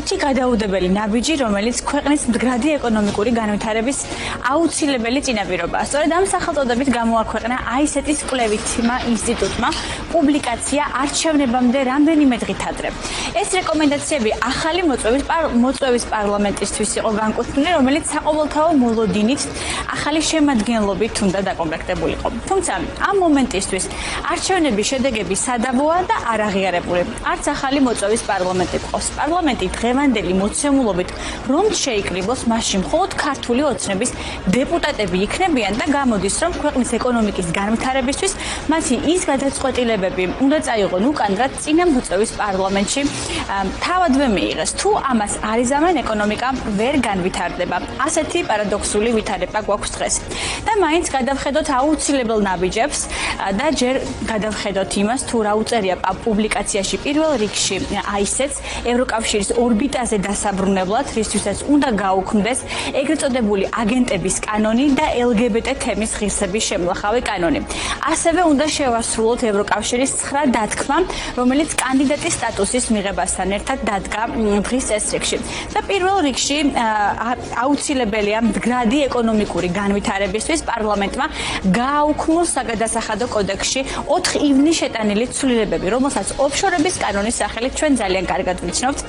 ხუთი გადაუდებელი ნაბიჯი, რომელიც ქვეყნის მდგრადი ეკონომიკური განვითარების აუცილებელი წინაპირობაა. სწორედ ამ სახელწოდებით გამოაქვეყნა ICET-ის კვლევითმა ინსტიტუტმა პუბლიკაცია არჩევნებამდე რამდენიმე დღით ადრე. ეს რეკომენდაციები ახალი მოწვევის პარლამენტისთვის იყო განკუთვნილი, რომელიც საყოველთაო მოლოდინით ახალი შემადგენლობით უნდა დაკომპლექტებულიყო. თუმცა ამ მომენტისთვის არჩევნების შედეგები სადავოა და არ აღიარებული. არც ახალი მოწვევის პარლამენტი ყავს. პარლამენტი დღევანდელი მოცემულობით რომ შეიკრიბოს, მაშინ მხოლოდ ქართული ოცნების დეპუტატები იქნებიან და გამოდის, რომ ქვეყნის ეკონომიკის განვითარებისთვის მათი ის გადაწყვეტილებები უნდა წაიღონ უკან, რაც წინა მოწვევის პარლამენტში თავადვე მიიღეს. თუ ამას არ იზამენ, ეკონომიკა ვერ განვითარდება. ასეთი პარადოქსული ვითარება გვაქვს დღეს. და მაინც გადავხედოთ აუცილებელ ნაბიჯებს და ჯერ გადავხედოთ იმას, თუ რა უწერია პუბლიკაციაში პირველ რიგში ICET-ს ევროკავშირის ორბიტაზე დასაბრუნებლად, რისთვისაც უნდა გაუქმდეს ეგრეთ წოდებული აგენტების კანონი და LGBT თემის ღირსების შემლახავი კანონი. ასევე უნდა შევასრულოთ ევროკავშირის 9 დათქმა, რომელიც კანდიდატის სტატუსის მიღებასთან ერთად დადგა დღის წესრიგში. და პირველ რიგში აუცილებელია მდგრადი ეკონომიკური განვითარებისთვის პარლამენტმა გააუქმოს საგადასახადო კოდექსში 4 ივნისში შეტანილი ცვლილებები, რომელსაც ოფშორების კანონის სახელით ჩვენ ძალიან კარგად ვიცნობთ.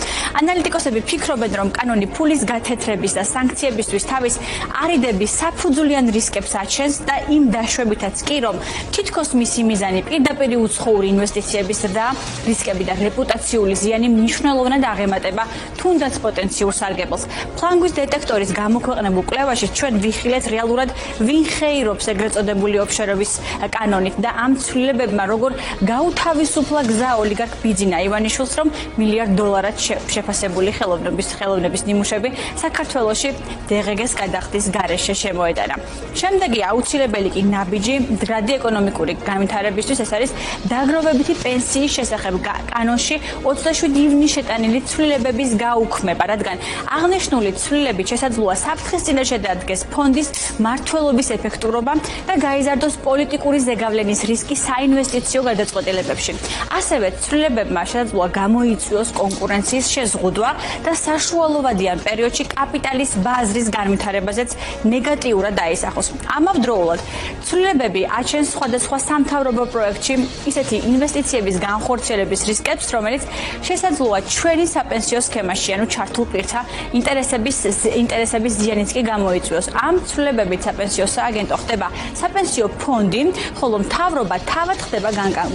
ანალიტიკოსები ფიქრობენ, რომ კანონი ფულის გათეთრების და სანქციებისთვის თავის არიდების საფუძვლიან რისკებს აჩენს და იმ დაშვებითაც კი, რომ თითქოს მისი მიზანი პირდაპირ უცხოური ინვესტიციების ზრდა, რისკები და რეპუტაციული ზიანი მნიშვნელოვნად აღემატება თუნდაც პოტენციურ სარგებელს. ფლანგვის დეტექტორის გამოქვეყნებულ კვლევაში ჩვენ ვიხილეთ რეალურად ვინ ხეირობს ეგრეთ წოდებული ოფშორების კანონით და ამ ცვლილებებმა როგორ გაუთავისუფლა გზა ოლიგარქ ბიძინა ივანიშვილს, რომ $1 მილიარდ შეფასებული ხელოვნების ნიმუშები საქართველოში DGG-ს გადახდის გარეშე შემოეტანა. შემდეგი აუცილებელი კი ნაბიჯი მდგრადი ეკონომიკური განვითარებისთვის ეს არის დაგროვებითი პენსიის შესახებ კანონში 27 ივნისში შეტანილი ცვლილებების გაუქმება, რადგან აღნიშნული ცვლილებით შესაძლოა საფრთხის წინაშე დადგეს ფონდის მმართველობის ეფექტურობა და გაიზარდოს პოლიტიკური ზეგავლენის რისკი საინვესტიციო გადაწყვეტილებებში. ასევე ცვლილებებმა შესაძლოა გამოიწვიოს კონკურენციის შეზღუდვა და საშუალოვადიან პერიოდში კაპიტალის ბაზრის განვითარებაზეც ნეგატიურად დაისახოს. ამავდროულად, ცვლილებები აჩენს სხვადასხვა სამთავრობო პროექტში ისეთი ინვესტიციების განხორციელების რისკებს, რომელიც შესაძლოა ჩვენი საპენსიო სქემაში, ანუ ჩართულ პირთა ინტერესების ზიანიც კი გამოიწვიოს. ამ ცვლილებებით საპენსიო სააგენტო ხდება საპენსიო ფონდი, ხოლო მთავრობა თავად ხდება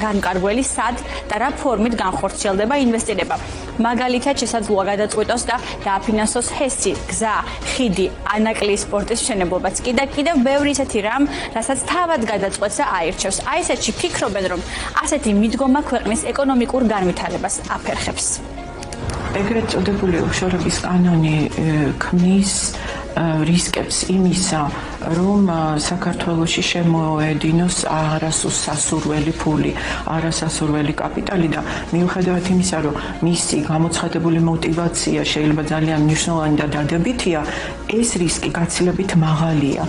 განკარგველი სად და რა ფორმით განხორციელდება ინვესტირება. მაგალითად, შესაძლოა გადაწყვიტოს და დააფინანსოს ჰესი, გზა, ხიდი, ანაკლიის სპორტის მშენებლობაც კი და კიდევ ბევრი ისეთი რამ, რასაც თავად გადაწყვეტს და აირჩევს. ICET-ში ფიქრობენ, რომ ასეთი მიდგომა ქვეყნის ეკონომიკურ განვითარებას აფერხებს. ეგრეთ წოდებული ოფშორების კანონი ქმნის რისკებს იმისა, რომ საქართველოში შემოედინოს არასასურველი ფული, არასასურველი კაპიტალი და მიუხედავად იმისა, რომ მისი გამოცხადებული мотиваცია შეიძლება ძალიან მნიშვნელოვანი და დადებითია, ეს რისკი გაცილებით მაღალია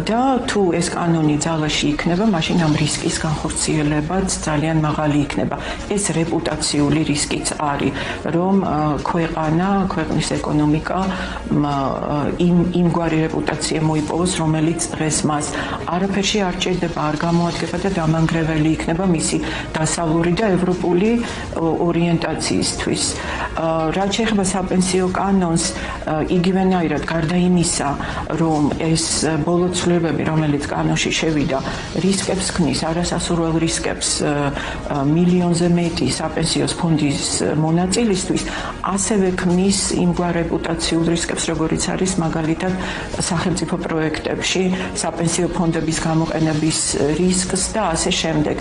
და თუ ეს კანონი ძალაში იქნება, მაშინ ამ რისკის განხორციელებაც ძალიან მაღალი იქნება. ეს რეპუტაციული რისკიც არის, რომ ქვეყნის ეკონომიკა იმგვარი რეპუტაცია მოიპოვოს, რომელიც დღეს მას არაფერში არ ჭირდება, არ გამოადგება და დამანგრეველი იქნება მისი დასავლური და ევროპული ორიენტაციისთვის. რაც შეეხება საპენსიო კანონს, იგივენაირად გარდა იმისა, რომ ეს ბოლო ცვლილებები, რომელიც კანონში შევიდა, რისკებს ქმნის, არასასურველ რისკებს მილიონზე მეტი საპენსიო ფონდის მონაწილისთვის, ასევე ქმნის იმგვარ რეპუტაციულ რისკებს, როგორიც არის მაგალითად სახელმწიფო პროექტებში საპენსიო ფონდების გამოყენების რისკს და ასე შემდეგ.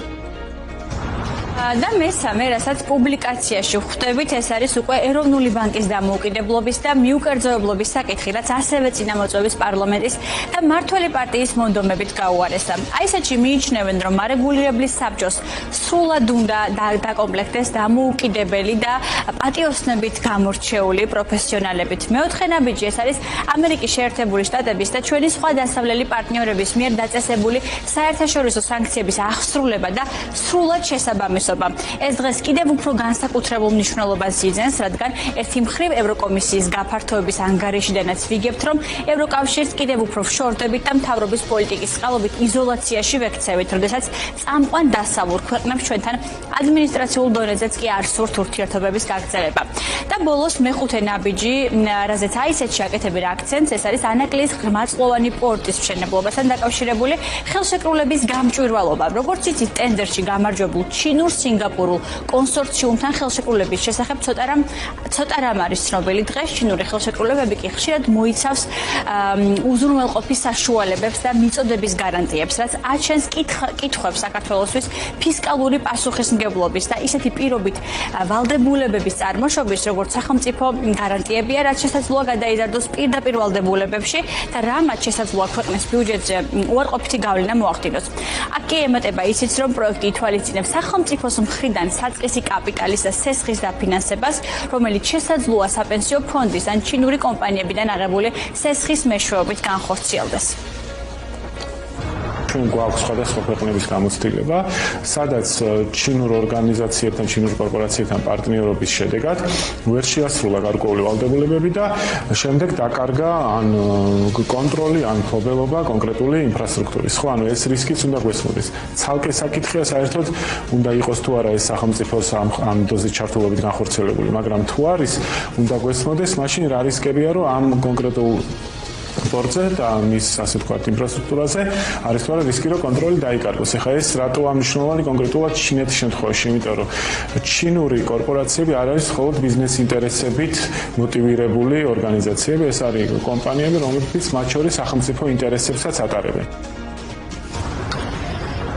და მესამე, რასაც პუბლიკაციაში ხვდებით, ეს არის უკვე ეროვნული ბანკის დამოუკიდებლობის და მიუკერძოებლობის საკითხი, რაც ასევე წინამოწვევის პარლამენტის და მმართველი პარტიის მონდომებით გაუარესდა. ICET-ში მიიჩნევენ, რომ არეგულირებლის საბჭოს სრულად უნდა დაკომპლექტდეს დამოუკიდებელი და პატიოსნებით გამორჩეული პროფესიონალებით. მეოთხე ნაბიჯი ეს არის ამერიკის შეერთებული შტატების და ჩვენი სხვა დასავლელი პარტნიორების მიერ დაწესებული საერთაშორისო სანქციების აღსრულება და სრულად შესაბამის უმრავლესობა. ეს დღეს კიდევ უფრო განსაკუთრებულ მნიშვნელობას იძენს, რადგან ერთი მხრივ ევროკომისიის გაფართოების ანგარიშიდანაც ვიგებთ, რომ ევროკავშირს კიდევ უფრო ვშორდებით და მთავრობის პოლიტიკის წყალობით იზოლაციაში ვექცევით, როდესაც წამყვან დასავლურ ქვეყნებს ჩვენთან ადმინისტრაციულ დონეზეც კი არ სურთ ურთიერთობების გაგრძელება. და ბოლოს მეხუთე ნაბიჯი, რაზეც აისეთში აკეთებენ აქცენტს, ეს არის ანაკლიის ღრმაწლოვანი პორტის მშენებლობასთან დაკავშირებული ხელშეკრულების გამჭვირვალობა. როგორც იცით, ტენდერში გამარჯვებულ ჩინურ-სინგაპურულ კონსორციუმთან ხელშეკრულების შესახებ ცოტა რამ არის ცნობილი დღეს. ჩინური ხელშეკრულებები კი ხშირად მოიცავს უზრუნველყოფის საშუალებებს და მიწოდების გარანტიებს, რაც აჩენს კითხვებს საქართველოსთვის ფისკალური პასუხისმგებლობის და ისეთი პირობით ვალდებულებების წარმოშობის, როგორც სახელმწიფო გარანტიებია, რაც შესაძლოა გადაიზარდოს პირდაპირ ვალდებულებებში და რამაც შესაძლოა ქვეყნის ბიუჯეტზე უარყოფითი გავლენა მოახდინოს. აქ კი ემატება ისიც, რომ პროექტი ითვალისწინებს სახელმწიფოს მხრიდან საწყისი კაპიტალის და სესხის დაფინანსებას, რომელიც შესაძლოა საპენსიო ფონდის ან ჩინური კომპანიებიდან აღებული სესხის მეშვეობით განხორციელდეს. ჩვენ გვაქვს სხვადასხვა ქვეყნების გამოცდილება, სადაც ჩინურ ორგანიზაციებთან, ჩინურ კორპორაციებთან პარტნიორობის შედეგად ვერ შეასრულა გარკვეული ვალდებულებები და შემდეგ დაკარგა ან კონტროლი, ან მფლობელობა კონკრეტული ინფრასტრუქტურის. ხო, ანუ ეს რისკიც უნდა გვესმოდეს. ცალკე საკითხია საერთოდ უნდა იყოს თუ არა ეს სახელმწიფოს ამ დოზის ჩართულობით განხორციელებული, მაგრამ თუ არის, უნდა გვესმოდეს, მაშინ რა რისკებია, რომ ამ კონკრეტულ პორტზე და მის ასე ვთქვათ ინფრასტრუქტურაზე არის თუ არა რისკი, რომ კონტროლი დაიკარგოს. ეხლა ეს რატოა მნიშვნელოვანი კონკრეტულად ჩინეთის შემთხვევაში, იმიტომ რომ ჩინური კორპორაციები არ არის მხოლოდ ბიზნეს ინტერესებით მოტივირებული ორგანიზაციები, ეს არის კომპანიები, რომლებიც მათ შორის სახელმწიფო ინტერესებსაც ატარებენ.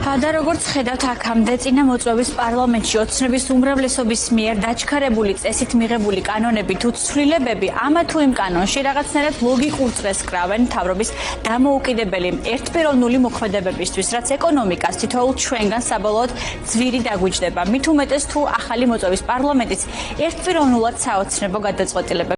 და როგორც ხედავთ, აქამდე წინა მოწვევის პარლამენტში ოცნების უმრავლესობის მიერ დაჩქარებული წესით მიღებული კანონები თუ ცვლილებები ამა თუ იმ კანონში რაღაცნაირად ლოგიკურ წრეს კრავენ მთავრობის დამოუკიდებელი ერთპიროვნული მოქმედებებისთვის, რაც ეკონომიკას თითოეულ ჩვენგან საბოლოოდ ძვირი დაგვიჯდება. მით უმეტეს თუ ახალი მოწვევის პარლამენტიც ერთპიროვნულად საოცნებო გადაწყვეტილებებს